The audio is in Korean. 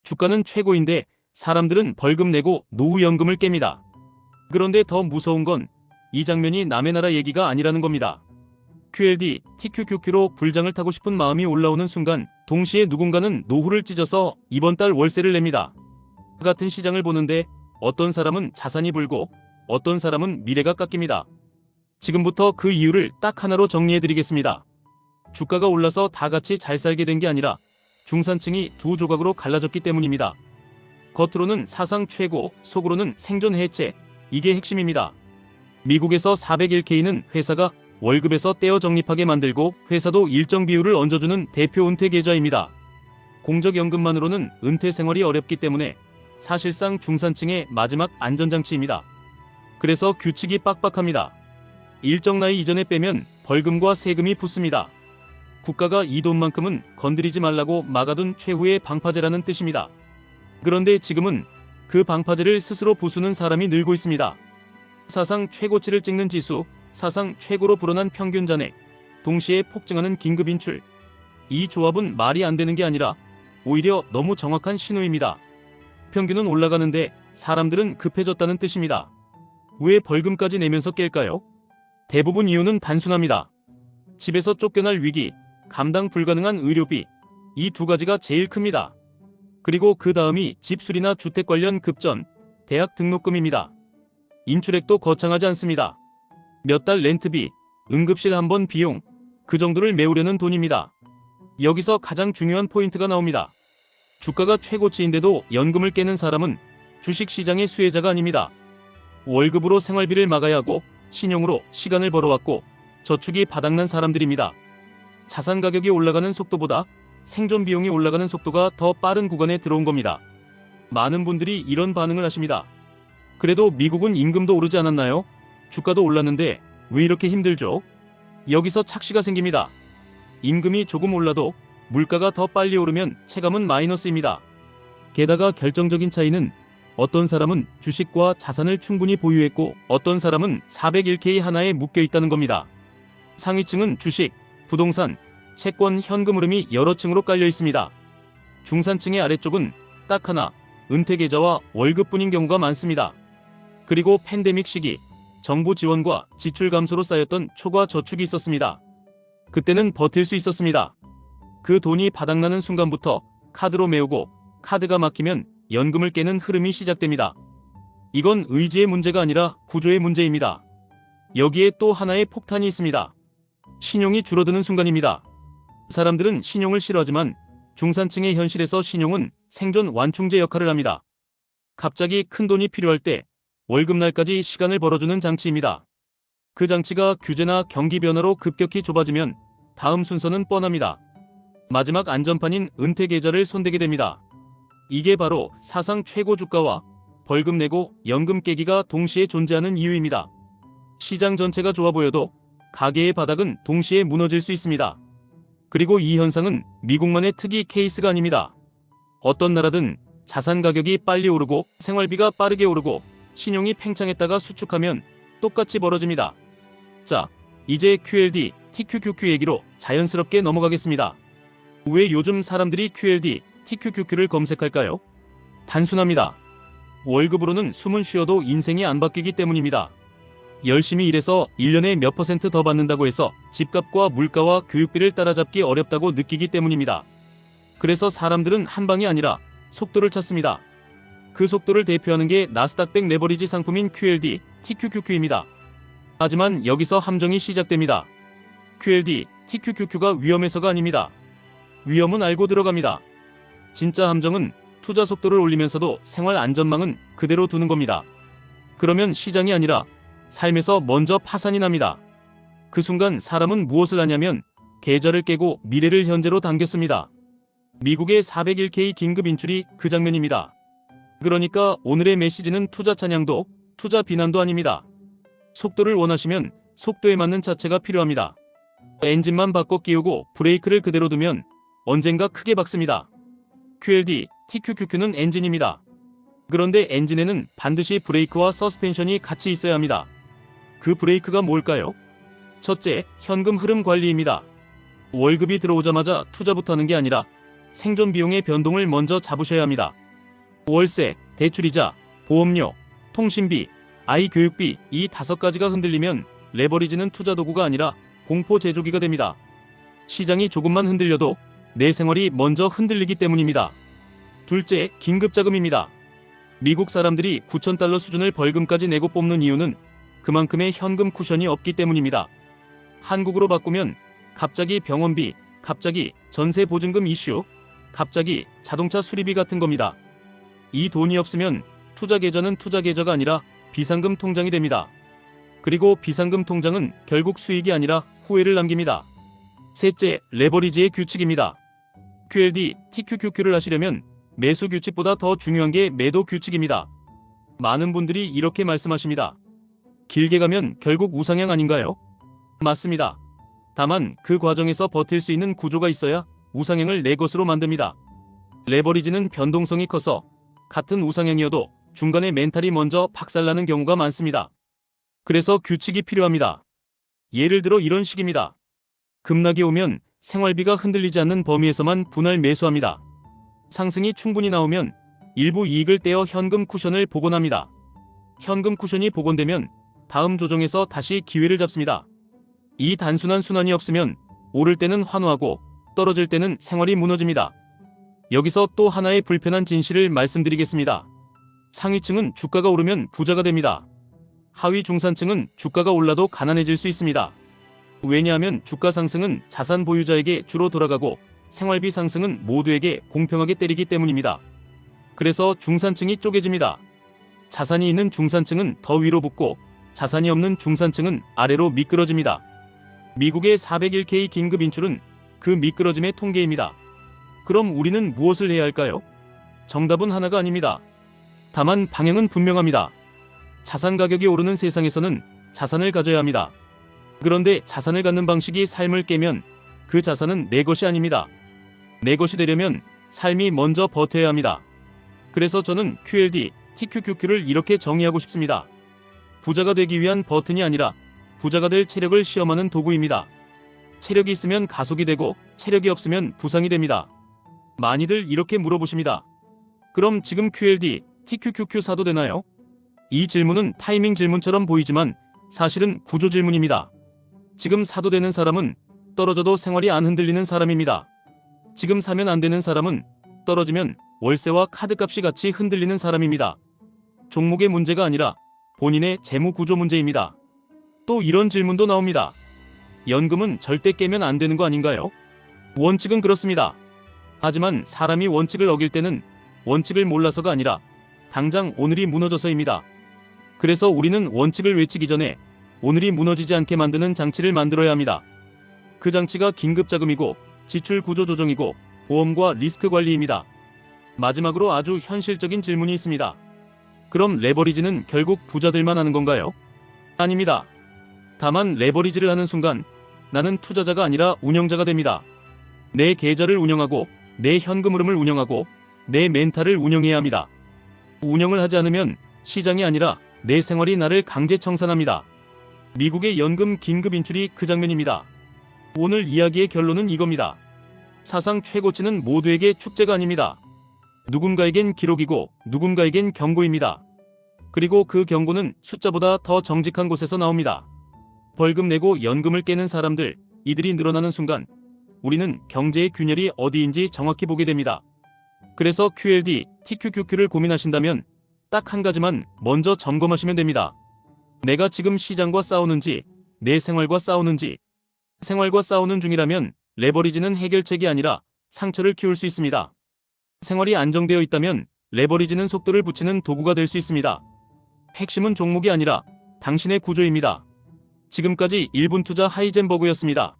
주가는 최고인데 사람들은 벌금 내고 노후연금을 깹니다. 그런데 더 무서운 건 이 장면이 남의 나라 얘기가 아니라는 겁니다. QLD, TQQQ로 불장을 타고 싶은 마음이 올라오는 순간 동시에 누군가는 노후를 찢어서 이번 달 월세를 냅니다. 같은 시장을 보는데 어떤 사람은 자산이 불고 어떤 사람은 미래가 깎입니다. 지금부터 그 이유를 딱 하나로 정리해드리겠습니다. 주가가 올라서 다 같이 잘 살게 된 게 아니라 중산층이 두 조각으로 갈라졌기 때문입니다. 겉으로는 사상 최고, 속으로는 생존 해체, 이게 핵심입니다. 미국에서 401k는 회사가 월급에서 떼어 적립하게 만들고 회사도 일정 비율을 얹어주는 대표 은퇴 계좌입니다. 공적연금만으로는 은퇴 생활이 어렵기 때문에 사실상 중산층의 마지막 안전장치입니다. 그래서 규칙이 빡빡합니다. 일정 나이 이전에 빼면 벌금과 세금이 붙습니다. 국가가 이 돈만큼은 건드리지 말라고 막아둔 최후의 방파제라는 뜻입니다. 그런데 지금은 그 방파제를 스스로 부수는 사람이 늘고 있습니다. 사상 최고치를 찍는 지수, 사상 최고로 불어난 평균 잔액, 동시에 폭증하는 긴급 인출. 이 조합은 말이 안 되는 게 아니라 오히려 너무 정확한 신호입니다. 평균은 올라가는데 사람들은 급해졌다는 뜻입니다. 왜 벌금까지 내면서 깰까요? 대부분 이유는 단순합니다. 집에서 쫓겨날 위기, 감당 불가능한 의료비, 이 두 가지가 제일 큽니다. 그리고 그 다음이 집수리나 주택 관련 급전, 대학 등록금입니다. 인출액도 거창하지 않습니다. 몇 달 렌트비, 응급실 한 번 비용, 그 정도를 메우려는 돈입니다. 여기서 가장 중요한 포인트가 나옵니다. 주가가 최고치인데도 연금을 깨는 사람은 주식시장의 수혜자가 아닙니다. 월급으로 생활비를 막아야 하고 신용으로 시간을 벌어왔고 저축이 바닥난 사람들입니다. 자산 가격이 올라가는 속도보다 생존 비용이 올라가는 속도가 더 빠른 구간에 들어온 겁니다. 많은 분들이 이런 반응을 하십니다. 그래도 미국은 임금도 오르지 않았나요? 주가도 올랐는데 왜 이렇게 힘들죠? 여기서 착시가 생깁니다. 임금이 조금 올라도 물가가 더 빨리 오르면 체감은 마이너스입니다. 게다가 결정적인 차이는 어떤 사람은 주식과 자산을 충분히 보유했고 어떤 사람은 401k 하나에 묶여 있다는 겁니다. 상위층은 주식, 부동산, 채권, 현금 흐름이 여러 층으로 깔려 있습니다. 중산층의 아래쪽은 딱 하나, 은퇴 계좌와 월급뿐인 경우가 많습니다. 그리고 팬데믹 시기, 정부 지원과 지출 감소로 쌓였던 초과 저축이 있었습니다. 그때는 버틸 수 있었습니다. 그 돈이 바닥나는 순간부터 카드로 메우고 카드가 막히면 연금을 깨는 흐름이 시작됩니다. 이건 의지의 문제가 아니라 구조의 문제입니다. 여기에 또 하나의 폭탄이 있습니다. 신용이 줄어드는 순간입니다. 사람들은 신용을 싫어하지만 중산층의 현실에서 신용은 생존 완충제 역할을 합니다. 갑자기 큰 돈이 필요할 때 월급날까지 시간을 벌어주는 장치입니다. 그 장치가 규제나 경기 변화로 급격히 좁아지면 다음 순서는 뻔합니다. 마지막 안전판인 은퇴 계좌를 손대게 됩니다. 이게 바로 사상 최고 주가와 벌금 내고 연금 깨기가 동시에 존재하는 이유입니다. 시장 전체가 좋아 보여도 가계의 바닥은 동시에 무너질 수 있습니다. 그리고 이 현상은 미국만의 특이 케이스가 아닙니다. 어떤 나라든 자산 가격이 빨리 오르고 생활비가 빠르게 오르고 신용이 팽창했다가 수축하면 똑같이 벌어집니다. 자, 이제 QLD, TQQQ 얘기로 자연스럽게 넘어가겠습니다. 왜 요즘 사람들이 QLD, TQQQ를 검색할까요? 단순합니다. 월급으로는 숨은 쉬어도 인생이 안 바뀌기 때문입니다. 열심히 일해서 1년에 몇 % 더 받는다고 해서 집값과 물가와 교육비를 따라잡기 어렵다고 느끼기 때문입니다. 그래서 사람들은 한 방이 아니라 속도를 찾습니다. 그 속도를 대표하는 게 나스닥 100 레버리지 상품인 QLD, TQQQ입니다. 하지만 여기서 함정이 시작됩니다. QLD, TQQQ가 위험해서가 아닙니다. 위험은 알고 들어갑니다. 진짜 함정은 투자 속도를 올리면서도 생활 안전망은 그대로 두는 겁니다. 그러면 시장이 아니라 삶에서 먼저 파산이 납니다. 그 순간 사람은 무엇을 하냐면 계좌를 깨고 미래를 현재로 당겼습니다. 미국의 401k 긴급 인출이 그 장면입니다. 그러니까 오늘의 메시지는 투자 찬양도 투자 비난도 아닙니다. 속도를 원하시면 속도에 맞는 차체가 필요합니다. 엔진만 바꿔 끼우고 브레이크를 그대로 두면 언젠가 크게 박습니다. QLD, TQQQ는 엔진입니다. 그런데 엔진에는 반드시 브레이크와 서스펜션이 같이 있어야 합니다. 그 브레이크가 뭘까요? 첫째, 현금 흐름 관리입니다. 월급이 들어오자마자 투자부터 하는 게 아니라 생존 비용의 변동을 먼저 잡으셔야 합니다. 월세, 대출이자, 보험료, 통신비, 아이 교육비 이 5가지가 흔들리면 레버리지는 투자 도구가 아니라 공포 제조기가 됩니다. 시장이 조금만 흔들려도 내 생활이 먼저 흔들리기 때문입니다. 둘째, 긴급자금입니다. 미국 사람들이 9,000달러 수준을 벌금까지 내고 뽑는 이유는 그만큼의 현금 쿠션이 없기 때문입니다. 한국으로 바꾸면 갑자기 병원비, 갑자기 전세 보증금 이슈, 갑자기 자동차 수리비 같은 겁니다. 이 돈이 없으면 투자 계좌는 투자 계좌가 아니라 비상금 통장이 됩니다. 그리고 비상금 통장은 결국 수익이 아니라 후회를 남깁니다. 셋째, 레버리지의 규칙입니다. QLD, TQQQ를 하시려면 매수 규칙보다 더 중요한 게 매도 규칙입니다. 많은 분들이 이렇게 말씀하십니다. 길게 가면 결국 우상향 아닌가요? 맞습니다. 다만 그 과정에서 버틸 수 있는 구조가 있어야 우상향을 내 것으로 만듭니다. 레버리지는 변동성이 커서 같은 우상향이어도 중간에 멘탈이 먼저 박살나는 경우가 많습니다. 그래서 규칙이 필요합니다. 예를 들어 이런 식입니다. 급락이 오면 생활비가 흔들리지 않는 범위에서만 분할 매수합니다. 상승이 충분히 나오면 일부 이익을 떼어 현금 쿠션을 복원합니다. 현금 쿠션이 복원되면 다음 조정에서 다시 기회를 잡습니다. 이 단순한 순환이 없으면 오를 때는 환호하고 떨어질 때는 생활이 무너집니다. 여기서 또 하나의 불편한 진실을 말씀드리겠습니다. 상위층은 주가가 오르면 부자가 됩니다. 하위 중산층은 주가가 올라도 가난해질 수 있습니다. 왜냐하면 주가 상승은 자산 보유자에게 주로 돌아가고 생활비 상승은 모두에게 공평하게 때리기 때문입니다. 그래서 중산층이 쪼개집니다. 자산이 있는 중산층은 더 위로 붙고 자산이 없는 중산층은 아래로 미끄러집니다. 미국의 401k 긴급 인출은 그 미끄러짐의 통계입니다. 그럼 우리는 무엇을 해야 할까요? 정답은 하나가 아닙니다. 다만 방향은 분명합니다. 자산 가격이 오르는 세상에서는 자산을 가져야 합니다. 그런데 자산을 갖는 방식이 삶을 깨면 그 자산은 내 것이 아닙니다. 내 것이 되려면 삶이 먼저 버텨야 합니다. 그래서 저는 QLD, TQQQ를 이렇게 정의하고 싶습니다. 부자가 되기 위한 버튼이 아니라 부자가 될 체력을 시험하는 도구입니다. 체력이 있으면 가속이 되고 체력이 없으면 부상이 됩니다. 많이들 이렇게 물어보십니다. 그럼 지금 QLD, TQQQ 사도 되나요? 이 질문은 타이밍 질문처럼 보이지만 사실은 구조 질문입니다. 지금 사도 되는 사람은 떨어져도 생활이 안 흔들리는 사람입니다. 지금 사면 안 되는 사람은 떨어지면 월세와 카드값이 같이 흔들리는 사람입니다. 종목의 문제가 아니라 본인의 재무 구조 문제입니다. 또 이런 질문도 나옵니다. 연금은 절대 깨면 안 되는 거 아닌가요? 원칙은 그렇습니다. 하지만 사람이 원칙을 어길 때는 원칙을 몰라서가 아니라 당장 오늘이 무너져서입니다. 그래서 우리는 원칙을 외치기 전에 오늘이 무너지지 않게 만드는 장치를 만들어야 합니다. 그 장치가 긴급자금이고 지출 구조 조정이고 보험과 리스크 관리입니다. 마지막으로 아주 현실적인 질문이 있습니다. 그럼 레버리지는 결국 부자들만 하는 건가요? 아닙니다. 다만 레버리지를 하는 순간 나는 투자자가 아니라 운영자가 됩니다. 내 계좌를 운영하고 내 현금 흐름을 운영하고 내 멘탈을 운영해야 합니다. 운영을 하지 않으면 시장이 아니라 내 생활이 나를 강제 청산합니다. 미국의 연금 긴급 인출이 그 장면입니다. 오늘 이야기의 결론은 이겁니다. 사상 최고치는 모두에게 축제가 아닙니다. 누군가에겐 기록이고 누군가에겐 경고입니다. 그리고 그 경고는 숫자보다 더 정직한 곳에서 나옵니다. 벌금 내고 연금을 깨는 사람들, 이들이 늘어나는 순간 우리는 경제의 균열이 어디인지 정확히 보게 됩니다. 그래서 QLD, TQQQ를 고민하신다면 딱 한 가지만 먼저 점검하시면 됩니다. 내가 지금 시장과 싸우는지, 내 생활과 싸우는지. 생활과 싸우는 중이라면 레버리지는 해결책이 아니라 상처를 키울 수 있습니다. 생활이 안정되어 있다면 레버리지는 속도를 붙이는 도구가 될 수 있습니다. 핵심은 종목이 아니라 당신의 구조입니다. 지금까지 1분 투자 하이젠버그였습니다.